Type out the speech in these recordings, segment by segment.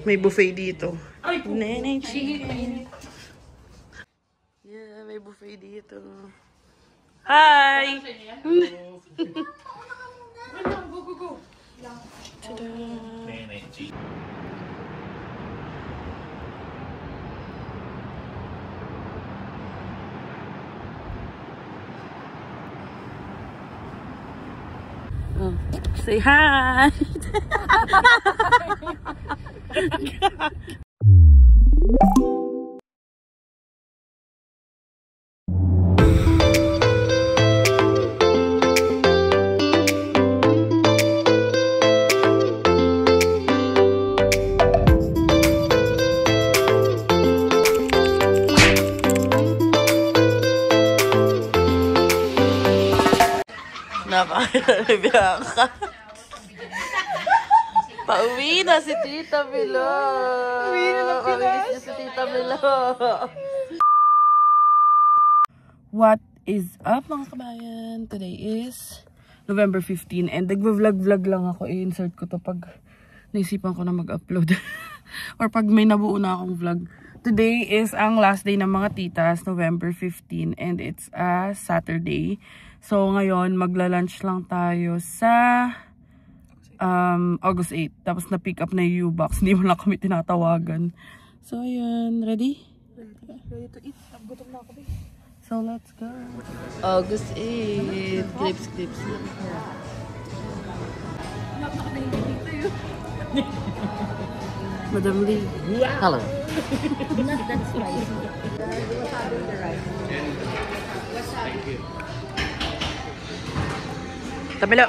May buffet dito. Neneng chicken. Yeah, may buffet dito. Hi! Go. Ta-da! Neneng chicken. Oh, say hi! Napakalabihan ka. Pauwi na si Tita Milo. Pauwi na ng Pinas. Si Tita Milo. What is up mga kabayan? Today is November 15 and nagvo-vlog lang ako. I-insert ko to pag naisipan ko na mag-upload. Or pag may nabuo na akong vlog. Today is ang last day ng mga titas, November 15 and it's a Saturday. So ngayon magla-lunch lang tayo sa August 8. Tapos na-pick up na yung U-Box. Hindi mo lang kami tinatawagan. So ayan, ready? Ready to eat. Gutom na ako. So let's go. August 8. Clips. Madam Lee. Hello. Not that spicy. Thank you. Tamilo.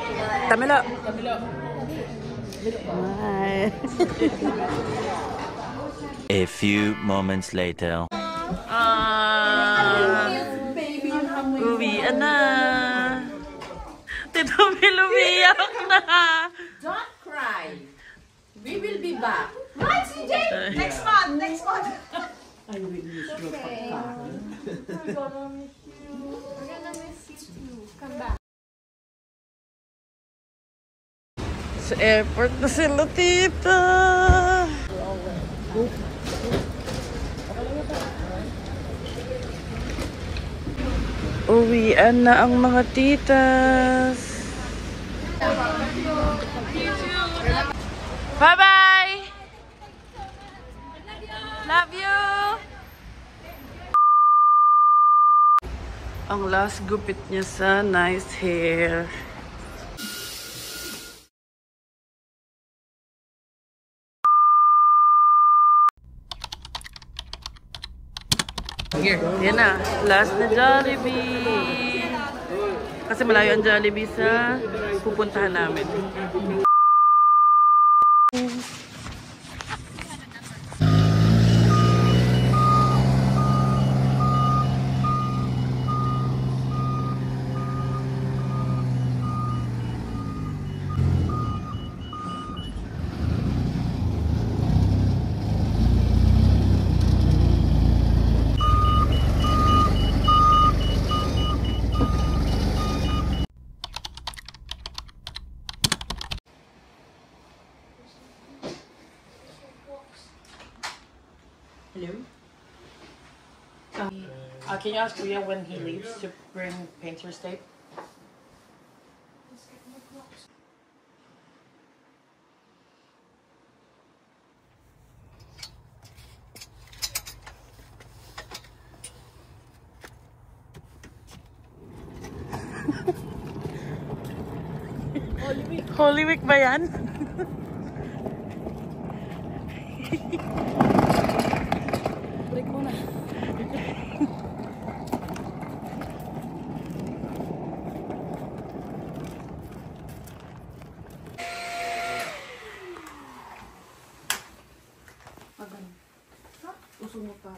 A few moments later. Uwian na. Tito Milo, umiyak na. Don't cry. We will be back. Right, CJ? Next month. I will miss your pagkain. We're gonna miss you. We're gonna miss you too. Come back. Sa airport na sila, tita. Uwian na ang mga titas. Bye-bye! Love you! Ang last gupit niya sa nice hair. Here. Yan na. Last na Jollibee. Kasi malayo ang Jollibee sa pupuntahan namin. Hello? Can you ask Ria when he leaves to bring painter's tape? Holy Week ba yan? Break muna. Uso mo pa.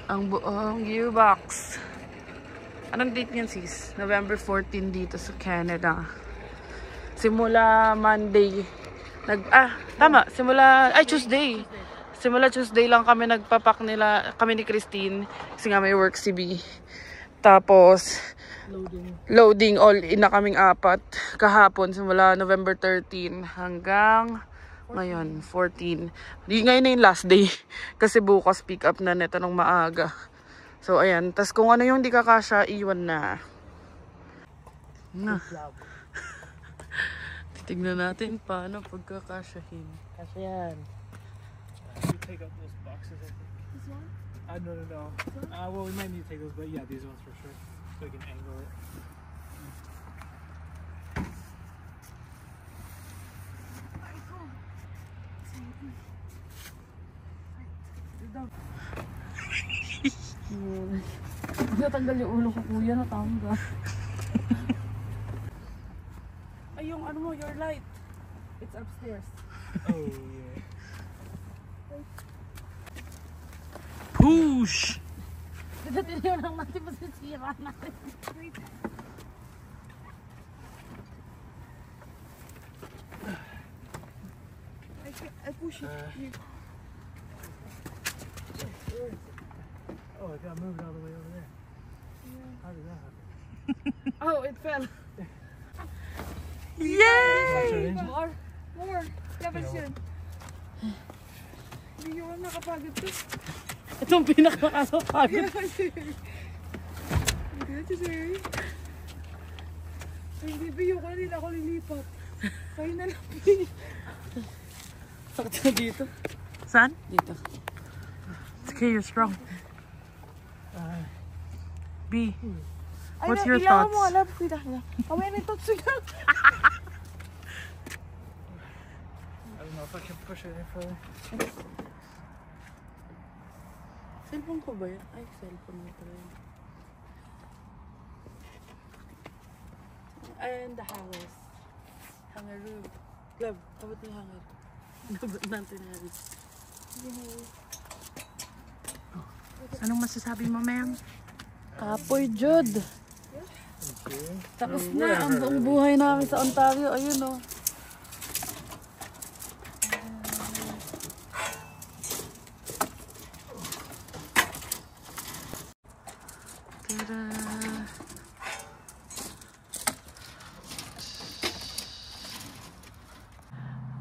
Ang buong U-Box. Anong date niyan, sis? November 14 dito sa Canada. Simula Monday. Tuesday. Simula Tuesday lang kami nagpapak nila, kami ni Christine. Kasi nga may work si B. Tapos, loading all in na kaming 4. Kahapon, simula November 13 hanggang ngayon, 14. Ngayon na yung last day. Kasi bukas pick up na neto ng maaga. So, ayan. Tapos kung ano yung di kakasya, iwan na. Titignan natin paano pagkakasyahin. Kasi yan. You take out those boxes, I think. This one? No. Well, we might need to take those, but yeah, these ones for sure. So we can angle it. Natanggal yung ulo ko, kuya. Natanggal. Ay, yung ano mo, your light. It's upstairs. Oh, yeah. Push! Tinignan lang natin masisira natin. I push it. Oh, it got moved all the way over there. Yeah. How did that happen? Oh, it fell. Watch Yay! it. More. Tapos yun. Hindi ko nakapagod to. Itong pinakakasapagod. Hindi, sir. Ay, hindi, biyo ko na din ako lilipat. Kayo na lang, biyo. Sakit na dito. Saan? Dito. It's okay, you're strong. B, Ay, what's your kailangan thoughts? mo, alam, kita na. Kamay may thoughts yun. I don't know if I can push it any further. Cellphone ko ba yan? Ay, cellphone mo pala yun. And the hangers. Hanger room. Glove, abot yung hanger. Abot natin na yan. Anong masasabi mo, ma'am? Kapoy, Jod. Tapos na ang buong buhay namin sa Ontario. Ayun, oh. Tada!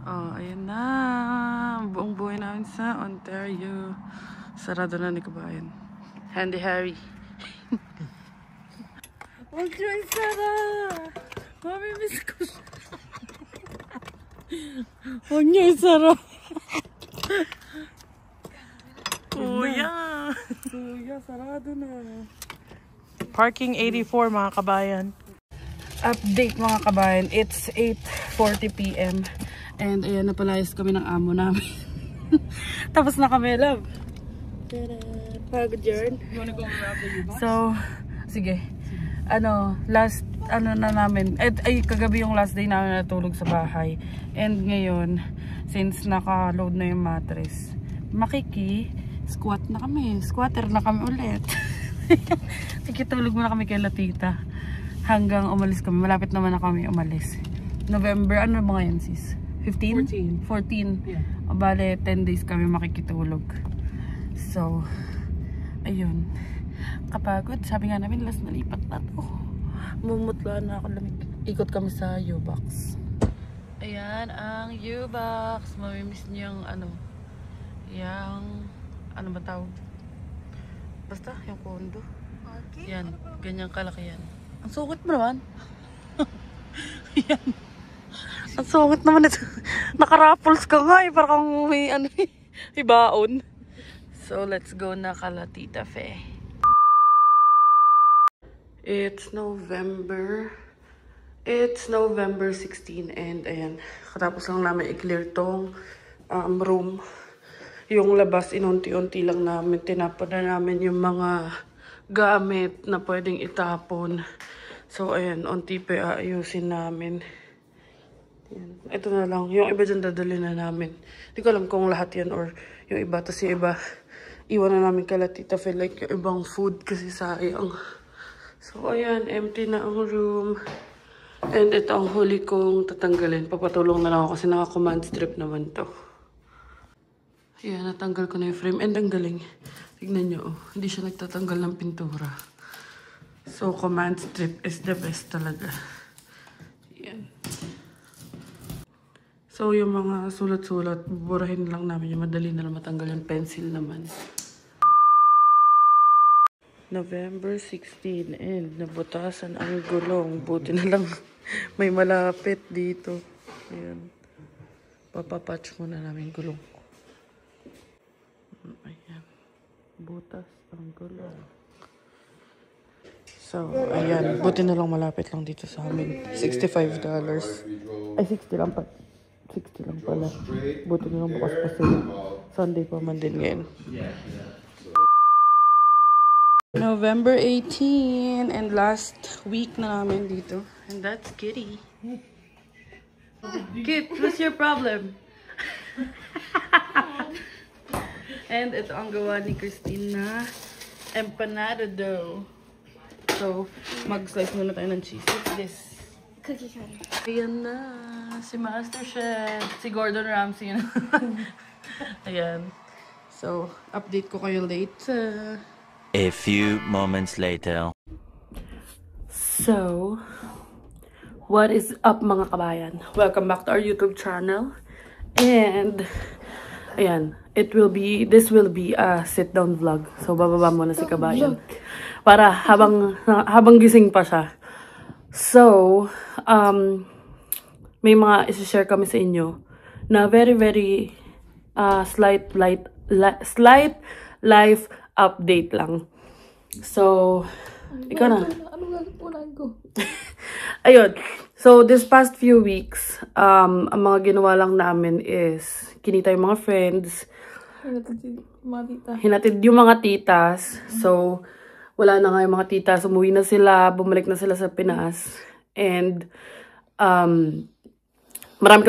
Oh, ayun na. Ang buong buhay namin sa Ontario. Sarado na ni Kabayan. Handy Harry. Huwag nyo isara! Mami, miss ko siya. Huwag nyo isara. Kuya! Kuya, sarado na. Parking 84, mga kabayan. Update mga kabayan, it's 8:40 PM. And ayan, napalayas kami ng amo namin. Tapos na kami, love. Tada! Pagod yarn. You wanna go around the U-Box? So, sige. Last, na namin. Ay, kagabi yung last day namin natulog sa bahay. And ngayon, since naka-load na yung mattress, squat na kami. Squatter na kami ulit. Tikitulog muna kami kay Latita. Hanggang umalis kami. Malapit naman na kami umalis. November, ano ba ngayon sis? 15? 14. Yeah. Bale, 10 days kami makikitulog. So, ayun. Kapagod. Sabi nga namin, last nalipat na to. Mumutla na ako. Ikot kami sa U-Box. Ayan, ang U-Box. Mamimiss niyo yung ano ba tawag? Basta, yung condo. Okay. Yan, ganyang kalaki yan. Ang sukit mo naman. Yan. Ang sukit naman ito. Nakarapples ka nga eh. Parang may baon. So, let's go na kala Tita Fe. It's November 16 and ayan, katapos lang namin i-clear tong room. Yung labas, inunti-unti lang namin. Tinapon na namin yung mga gamit na pwedeng itapon. So, ayan, unti pa aayusin namin. Ayan. Ito na lang. Yung iba dyan dadali na namin. Hindi ko alam kung lahat yan or yung iba. Tapos yung iba, iwan na namin kala Tita Fel like yung ibang food kasi sayang. So, ayan, empty na ang room. And ito ang huli kong tatanggalin. Papatulong na lang ako kasi naka-command strip naman to. Ayan, natanggal ko na yung frame. And ang galing. Tignan nyo, oh. Hindi siya nagtatanggal ng pintura. So, command strip is the best talaga. Ayan. So, yung mga sulat-sulat, buburahin lang namin. Yung madali na lang matanggal yung pencil naman. November 16 and nabutasan ang gulong. Buti na lang may malapit dito. Ayan. Papapatch muna namin gulong. Ayan. Butas ang gulong. So, ayan. Buti na lang malapit lang dito sa amin. $65. Ay, 60 lang pa. 60 lang pala. Buti na lang bukas pa sila. Sunday pa man din ngayon. November 18 and last week na namin dito. And that's Kitty. Kit, what's your problem? And ito ang gawa ni Christina. Empanada dough. So, mag-slice muna tayo ng cheese. What's this? Cookie cutter. Ayan na. Si Master Chef. Si Gordon Ramsay. Ayan. So, update ko kayo later. A few moments later. So, what is up mga kabayan? Welcome back to our YouTube channel. And, ayan, this will be a sit-down vlog. So, bababa muna si kabayan. Para habang gising pa siya. So, may mga isi-share kami sa inyo na very, very slight life update lang. So, ikaw na. Ano gagawin ko? Ayun. So, this past few weeks, ang mga ginawa lang namin is kinita yung mga friends. Hinatid yung mga titas. So, wala na nga yung mga titas. Umuwi na sila. Bumalik na sila sa Pinas. And, marami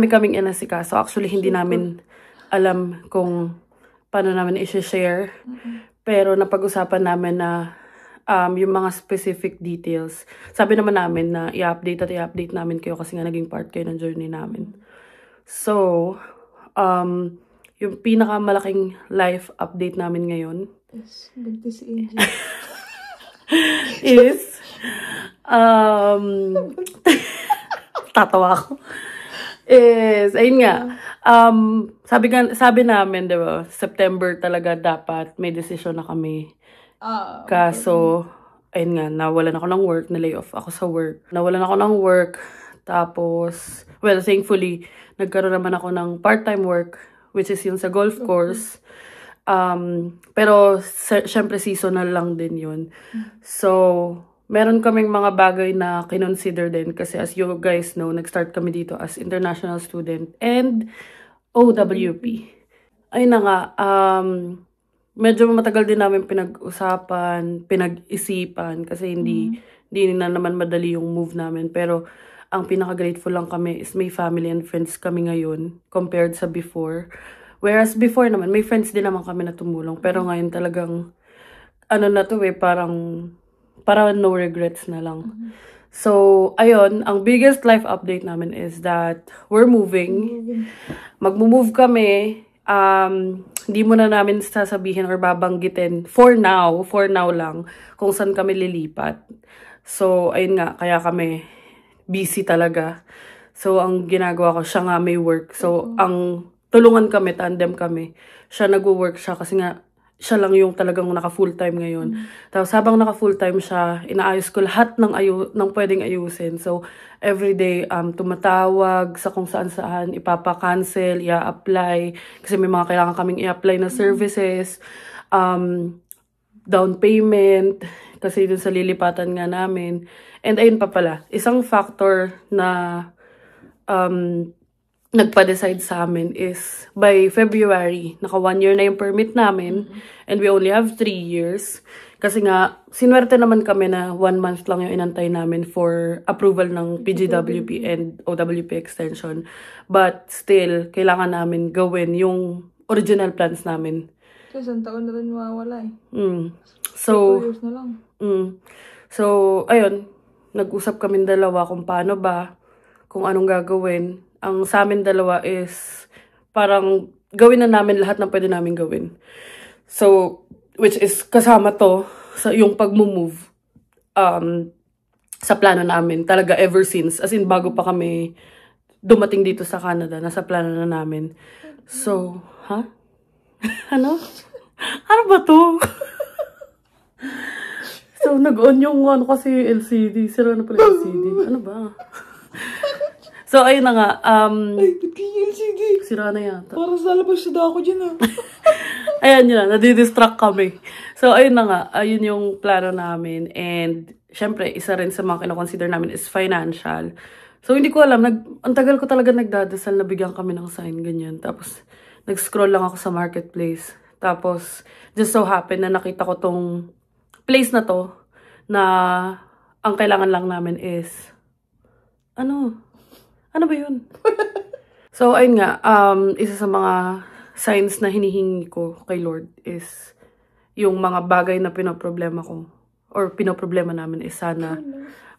kaming inasikaso. Actually, hindi namin alam kung paano namin i-share. Pero napag-usapan namin na yung mga specific details. Sabi naman namin na i-update namin kayo kasi nga naging part kayo ng journey namin. So, yung pinakamalaking life update namin ngayon is tatawa ako. Ayun nga, sabi namin, diba, September talaga dapat may decision na kami. Kaso, ayun nga, nawalan ako ng work, na-lay off ako sa work. Nawalan ako ng work, tapos, well, thankfully, nagkaroon naman ako ng part-time work, which is yun sa golf course. Pero, syempre, seasonal lang din yun. So, meron kaming mga bagay na kinonsider din kasi as you guys know, nag-start kami dito as international student and OWP. Ayun na nga, medyo matagal din namin pinag-usapan, pinag-isipan kasi hindi na naman madali yung move namin. Pero ang pinaka-grateful lang kami is may family and friends kami ngayon compared sa before. Whereas before naman, may friends din naman kami na tumulong. Pero ngayon talagang, na to para no regrets na lang. So, ayun, ang biggest life update namin is that we're moving. Mag-move kami. Hindi mo na namin sasabihin or babanggitin for now lang kung saan kami lilipat. So, ayun nga, kaya kami busy talaga. So, ang ginagawa ko, siya nga may work. So, ang tulungan kami, tandem kami. Siya nag-work siya kasi nga siya lang yung talagang naka-full-time ngayon. Tapos habang naka-full-time siya, inaayos ko lahat ng pwedeng ayusin. So, everyday, tumatawag sa kung saan-saan, ipapa-cancel, i-apply. Kasi may mga kailangan kaming i-apply na services. Down payment, kasi dun sa lilipatan nga namin. And ayun pa pala, isang factor na nagpa-decide sa amin is by February, naka 1 year na yung permit namin and we only have 3 years. Kasi nga, sinwerte naman kami na 1 month lang yung inantay namin for approval ng PGWP and OWP extension. But still, kailangan namin gawin yung original plans namin Kasi isang taon na rin mawawala eh. So, 2 years na lang. So, ayun, nag-usap kami dalawa kung paano ba, kung anong gagawin. Ang sa amin dalawa is, parang gawin na namin lahat ng pwede namin gawin. So, which is kasama to, sa yung pag-move, sa plano namin. Talaga ever since, as in bago pa kami dumating dito sa Canada, nasa plano na namin. So, ano? Ano ba to? So, nag-on yung kasi LCD. Sira na pala LCD. Ano ba? So, ayun na nga. Ay, ba't kaya LCD? Sira na yata. Parang lalabas na ako dyan ah. Ayan yun, nadidistract kami. So, ayun na nga. Ayun yung plano namin. And, syempre, isa rin sa mga kinoconsider namin is financial. So, hindi ko alam. Ang tagal ko talaga nagdadasal na bigyan kami ng sign, ganyan. Tapos, nag-scroll lang ako sa marketplace. Tapos, just so happen na nakita ko tong place na to, na ang kailangan lang namin is, ano ba yun? So, ayun nga, isa sa mga signs na hinihingi ko kay Lord is, yung mga bagay na pinoproblema ko, or pinoproblema namin is sana,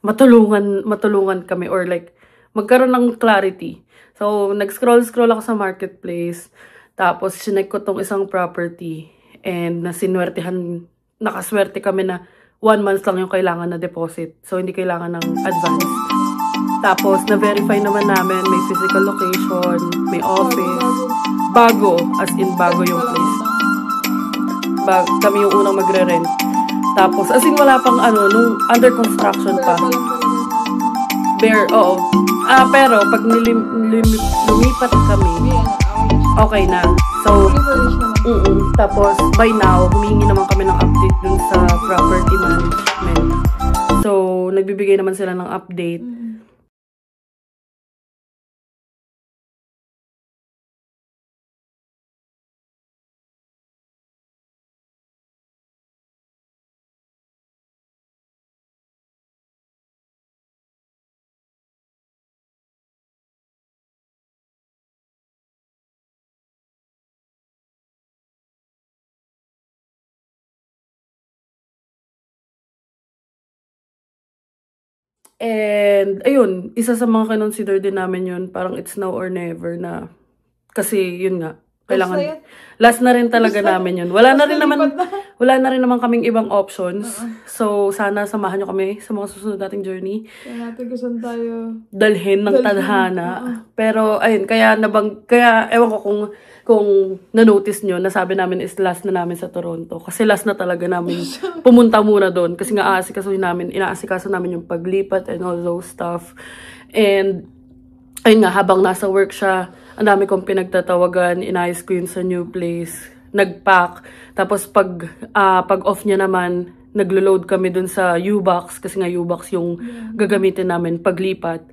matulungan kami, or like, magkaroon ng clarity. So, nag-scroll ako sa marketplace, tapos sinek ko tong isang property, and nakaswerte kami na 1 month lang yung kailangan na deposit. So, hindi kailangan ng advance. Tapos, na-verify naman namin, may physical location, may office. Bago, as in bago yung place. Kami yung unang magre-rent. Tapos, as in wala pang nung under construction pa. Oo. Pero, pag lumipat kami, okay na. So, tapos, by now, humingi naman kami ng update dun sa property management. So, nagbibigay naman sila ng update. And, ayun, isa sa mga kinonsider din namin yun, parang it's now or never na, kasi yun nga, kailangan, last na rin talaga namin yun. Wala na rin naman kaming ibang options. So, sana samahan nyo kami sa mga susunod nating journey. Kaya natin kung saan tayo Dalhin ng tadhana. Pero, ayun, kaya ewan ko kung na-notice nyo, nasabi namin is last na namin sa Toronto. Kasi last na talaga namin pumunta muna doon. Kasi nga inaasikaso namin yung paglipat and all those stuff. And, ayun nga, habang nasa work siya, ang dami kong pinagtatawagan, inayos ko yun sa new place, nag-pack. Tapos pag off niya naman, naglo-load kami dun sa U-Box, kasi nga U-Box yung gagamitin namin paglipat.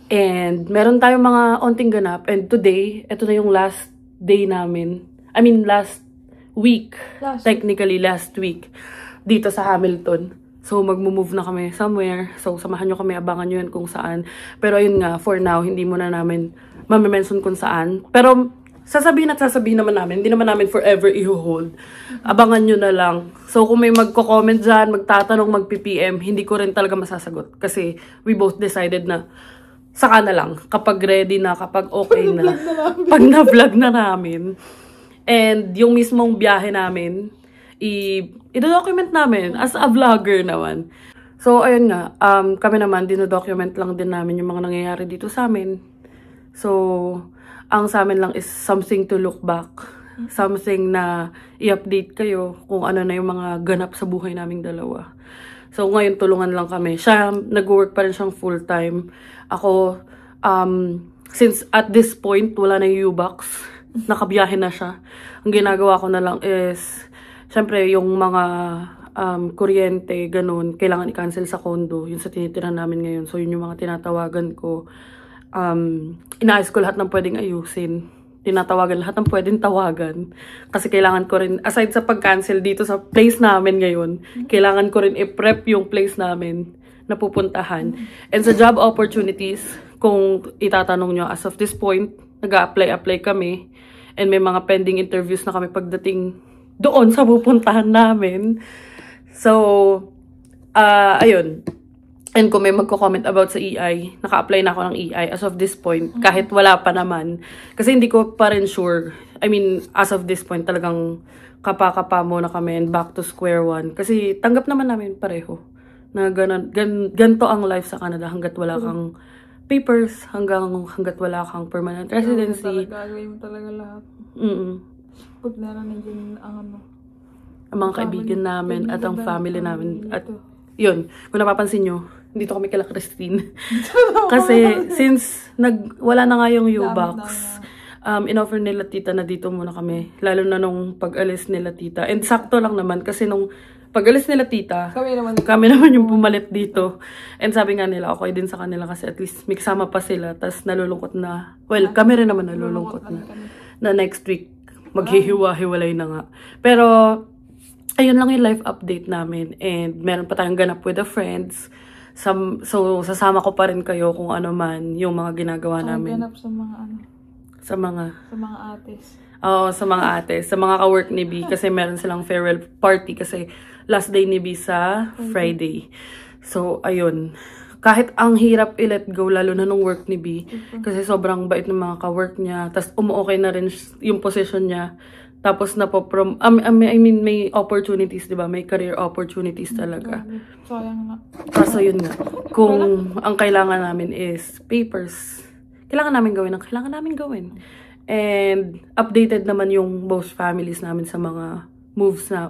And meron tayong mga onting ganap. And today, ito na yung last day namin. I mean, last week. Technically, last week. Dito sa Hamilton. So, mag-move na kami somewhere. So, samahan nyo kami, abangan nyo yan kung saan. Pero ayun nga, for now, hindi muna namin mamimension kung saan. Pero, sasabihin naman namin. Hindi naman namin forever i-hold. Abangan nyo na lang. So, kung may magko-comment dyan, magtatanong, mag-PPM, hindi ko rin talaga masasagot. Kasi, we both decided na saka na lang. Kapag ready na, kapag okay na. Pag na-vlog na namin. And, yung mismong biyahe namin, i-document namin as a vlogger naman. So, ayun nga, kami naman, dino-document lang din namin yung mga nangyayari dito sa amin. So, ang sa amin lang is something to look back. Something na i-update kayo kung ano na yung mga ganap sa buhay naming dalawa. So, ngayon tulungan lang kami. Siya, nag-work pa rin siyang full-time. Ako, since at this point, wala na yung U-Box. Nakabiyahe na siya. Ang ginagawa ko na lang is, syempre, yung mga kuryente, ganun, kailangan i-cancel sa condo. Yun sa tinitirahan namin ngayon. So, yun yung mga tinatawagan ko. Inaayos ko lahat ng pwedeng ayusin. Tinatawagan lahat ng pwedeng tawagan. Kasi kailangan ko rin, aside sa pag-cancel dito sa place namin ngayon, kailangan ko rin i-prep yung place namin na pupuntahan. And sa job opportunities, kung itatanong nyo, as of this point, nag-a-apply kami. And may mga pending interviews na kami pagdating doon sa pupuntahan namin. So, ayun. And kung may magko-comment about sa EI, naka-apply na ako ng EI as of this point, kahit wala pa naman. Kasi hindi ko pa rin sure. I mean, as of this point, talagang kapa-kapa muna kami and back to square one. Kasi tanggap naman namin pareho na ganito ang life sa Canada hanggat wala kang papers, hanggat wala kang permanent residency. Gagawin mo talaga lahat. Pag naranin ang mga kaibigan namin at ang family namin. At yun, kung napapansin nyo, dito kami kila Christine. Kasi since wala na nga yung U-Box, in-offer nila tita na dito muna kami. Lalo na nung pag-alis nila tita. And sakto lang naman kasi nung pag-alis nila tita, kami naman yung pumalit dito. And sabi nga nila, okay din sa kanila kasi at least may kasama pa sila. Tapos nalulungkot na, well, kami rin naman nalulungkot na next week maghihiwa-hiwalay na nga. Pero ayun lang yung life update namin. And meron pa tayong ganap with the friends. So, sasama ko pa rin kayo kung ano man yung mga ginagawa namin. Ganap sa mga Sa mga ates. Oo, sa mga ates. Sa mga ka-work ni B. Kasi meron silang farewell party. Kasi last day ni B sa Friday. So, ayun. Kahit ang hirap i-let go, lalo na nung work ni B. Kasi sobrang bait ng mga ka-work niya. Tapos umuokay na rin yung position niya. Tapos I mean, may opportunities, di ba? May career opportunities talaga. Sayang na. Kaso yun nga. Kung ang kailangan namin is papers, kailangan namin gawin ang kailangan namin gawin. And updated naman yung both families namin sa mga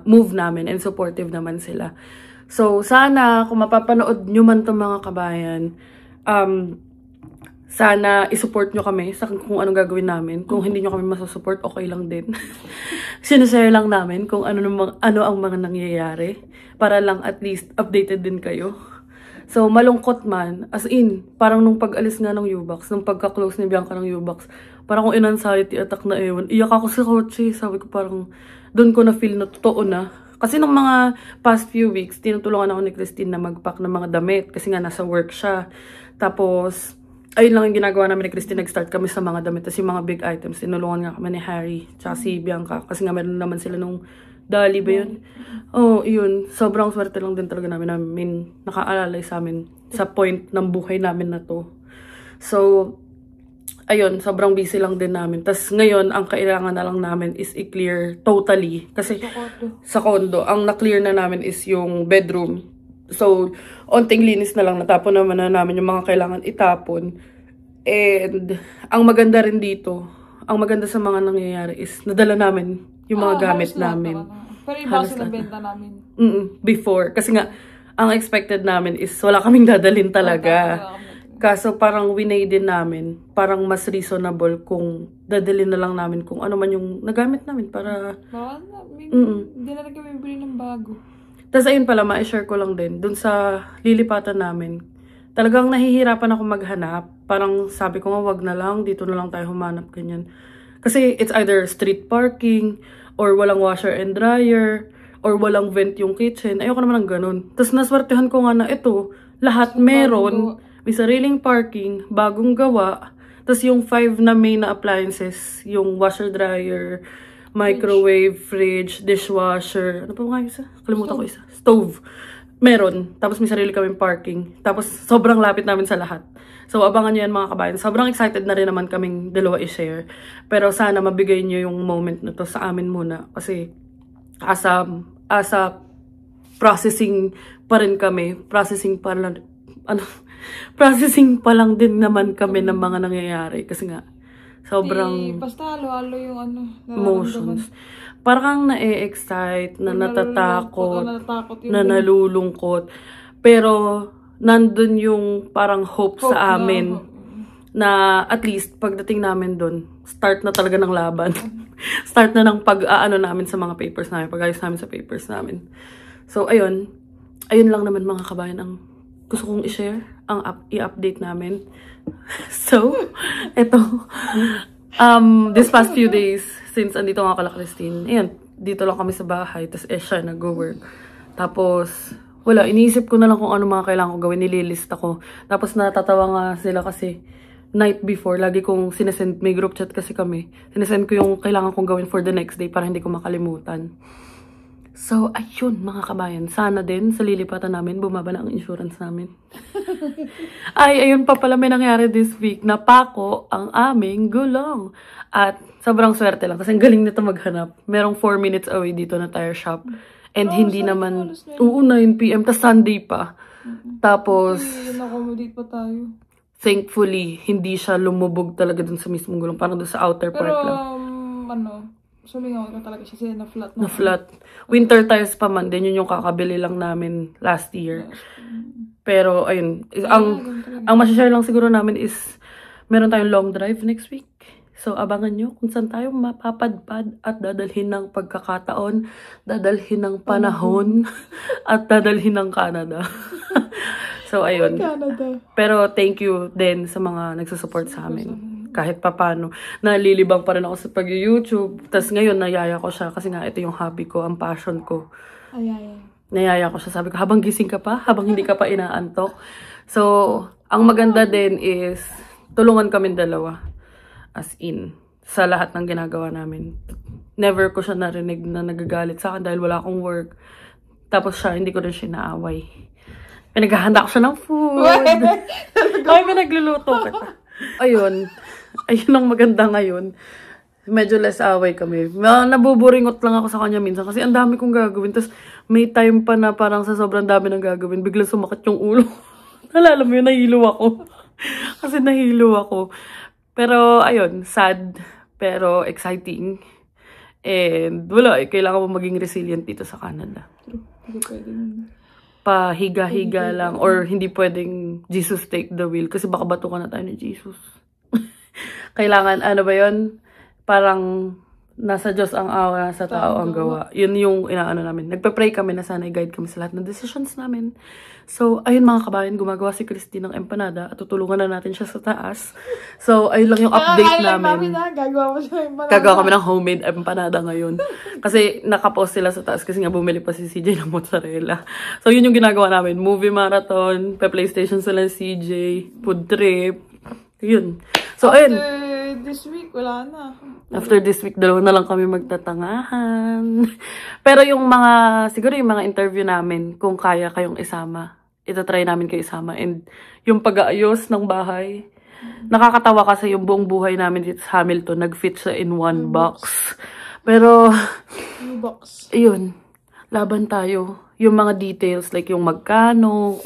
move namin and supportive naman sila. So, sana kung mapapanood nyo man itong mga kabayan, sana isupport nyo kami sa kung anong gagawin namin. Kung hindi nyo kami masusupport, okay lang din. Sinashare lang namin kung ano ang mga nangyayari. Para lang at least updated din kayo. So, malungkot man. As in, parang nung pag-alis nga ng U-Box, nung pagka-close ni Bianca ng U-Box, parang kung in-anxiety attack na ewan. Iyak ako sa kotse. Sabi ko parang, doon ko na-feel na totoo na. Kasi nung mga past few weeks, tinutulungan ako ni Christine na mag-pack ng mga damit. Kasi nga nasa work siya. Tapos, ayun lang yung ginagawa namin ni Christine. Nag-start kami sa mga damit. Tapos yung mga big items, tinulungan nga kami ni Harry. Tsaka si Bianca. Kasi nga meron naman sila nung Dali ba yun? Oh, yun. Sobrang swerte lang din talaga namin nakaalalay sa amin sa point ng buhay namin na to. So, ayun, sobrang busy lang din namin. Tapos ngayon, ang kailangan na lang namin is i-clear totally. Kasi sa condo, ang na-clear na namin is yung bedroom. So, onting linis na lang. Natapon naman na namin yung mga kailangan itapon. And, ang maganda rin dito, ang maganda sa mga nangyayari is nadala namin yung mga gamit namin. Pero iba sila benta namin. Before. Kasi nga, ang expected namin is wala kaming dadalhin talaga. Kaso parang winay din namin. Parang mas reasonable kung dadalhin na lang namin kung ano man yung nagamit namin para... Hindi na kami bibili ng bago. Tapos ayun pala, ma-share ko lang din. Dun sa lilipatan namin, talagang nahihirapan ako maghanap. Parang sabi ko nga, wag na lang. Dito na lang tayo humanap, ganyan. Kasi it's either street parking, or walang washer and dryer, or walang vent yung kitchen. Ayoko naman ng ganun. Tapos naswertehan ko nga na ito, lahat meron. May sariling parking, bagong gawa. Tapos yung 5 na main na appliances, yung washer dryer, microwave, fridge, dishwasher. Ano pa nga isa? Kalimutan ko isa. Stove. Meron. Tapos may sarili kaming parking. Tapos sobrang lapit namin sa lahat. So, abangan nyo yan mga kabayan. Sobrang excited na rin naman kaming dalawa i-share. Pero sana mabigay nyo yung moment na to sa amin muna. Kasi, as a processing pa rin kami. Processing pa lang din naman kami ng mga nangyayari. Kasi nga, sobrang... Basta halo-halo yung emotions. Parang na-excite, na natatakot, na nalulungkot. Pero... nandun yung parang hope sa amin na at least pagdating namin dun, start na talaga ng laban. Start na ng pag-aano namin sa mga papers namin, pag-ayos namin sa papers namin. So, ayun lang naman mga kabayan ang gusto kong i-share, ang i-update namin. So, eto, this past few days, since andito nga kala Christine, ayan, dito lang kami sa bahay, tas siya nag-work. Tapos, wala, iniisip ko na lang kung ano mga kailangan ko gawin, nililista ko. Tapos natatawa nga sila kasi night before, lagi kong sinesend, may group chat kasi kami. Sinesend ko yung kailangan kong gawin for the next day para hindi ko makalimutan. So, ayun mga kabayan. Sana din sa lilipatan namin, bumaba na ang insurance namin. Ay, ayun pa pala may nangyari this week. Napako ang aming gulong. At sobrang swerte lang kasi ang galing nito maghanap. Merong 4 minutes away dito na tire shop. And hindi naman, 9 PM, tas Sunday pa. Tapos, na-accommodate pa tayo. thankfully, hindi siya lumubog talaga dun sa mismong gulong. Parang dun sa outer part lang. Sumingaw na talaga siya na flat. Na flat. Winter tires pa man din. Yun yung kakabili lang namin last year. Pero, ayun. Ang masashare lang siguro namin is, meron tayong long drive next week. So, abangan nyo kung saan tayo mapapadpad at dadalhin ng pagkakataon, dadalhin ng panahon, at dadalhin ng Canada. So, ayun. Pero, thank you din sa mga nagsusupport sa amin. Kahit papano. Nalilibang pa rin ako sa pag-YouTube. Tapos ngayon, nayaya ko siya kasi nga ito yung hobby ko, ang passion ko. Nayaya ko siya. Sabi ko, habang gising ka pa, habang hindi ka pa inaantok. So, ang maganda din is, tulungan kami dalawa. As in, sa lahat ng ginagawa namin. Never ko siya narinig na nagagalit sa akin dahil wala akong work. Tapos siya, hindi ko rin siya naaway. Pinaghahanda ko siya ng food. Ay, pinagluluto kita. Ayun. Ayun ang maganda ngayon. Medyo less away kami. Nabuburingot lang ako sa kanya minsan kasi ang dami kong gagawin. Tapos may time pa na parang sa sobrang dami ng gagawin, biglang sumakit yung ulo. Nalala mo yun, nahilo ako. Kasi nahilo ako. Pero, ayun, sad, pero exciting. And, wala, kailangan mo maging resilient dito sa Canada. Hindi pwedeng pahiga-higa lang, or hindi pwedeng Jesus take the wheel, kasi baka batukan na tayo ni Jesus. Kailangan, ano ba yun? Parang, nasa Diyos ang awa, nasa tao ang gawa. Yun yung inaano namin. Nagpa-pray kami na sana i-guide kami sa lahat ng decisions namin. So, ayun mga kabayan, gumagawa si Christine ng empanada at tutulungan na natin siya sa taas. So, ayun lang yung update namin. Gagawa mo siya empanada. Gagawa kami ng homemade empanada ngayon. Kasi nakapost sila sa taas kasi nga bumili pa si CJ ng mozzarella. So, yun yung ginagawa namin. Movie marathon, pa-PlayStation sila CJ, food trip. Yun. So, ayun. This week, wala na. After this week, dalawa na lang kami magtatangahan. Pero yung mga, siguro yung mga interview namin, kung kaya kayong isama, itatry namin kayo isama. And yung pag-aayos ng bahay, nakakatawa kasi yung buong buhay namin dito sa Hamilton, nag-fit siya in one box. Pero, yun, laban tayo. Yung mga details, like yung magkano,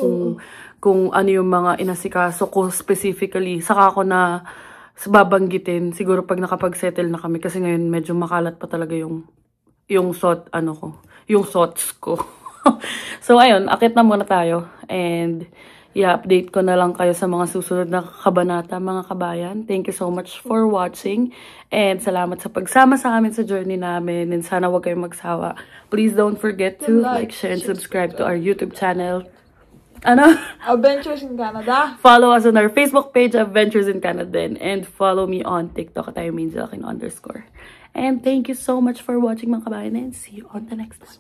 kung ano yung mga inasikaso ko specifically, saka ako na babanggitin, siguro pag nakapag-settle na kami, kasi ngayon medyo makalat pa talaga yung thoughts ko. So, ayun, akit na muna tayo. And, i-update ko na lang kayo sa mga susunod na kabanata, mga kabayan. Thank you so much for watching. And, salamat sa pagsama sa amin sa journey namin. And sana huwag kayong magsawa. Please don't forget to like, share, and subscribe to our YouTube channel. Adventures in Canada. Follow us on our Facebook page, Adventures in Canada, and follow me on TikTok at @IMainJakin_. And thank you so much for watching mga kabayan, and see you on the next one.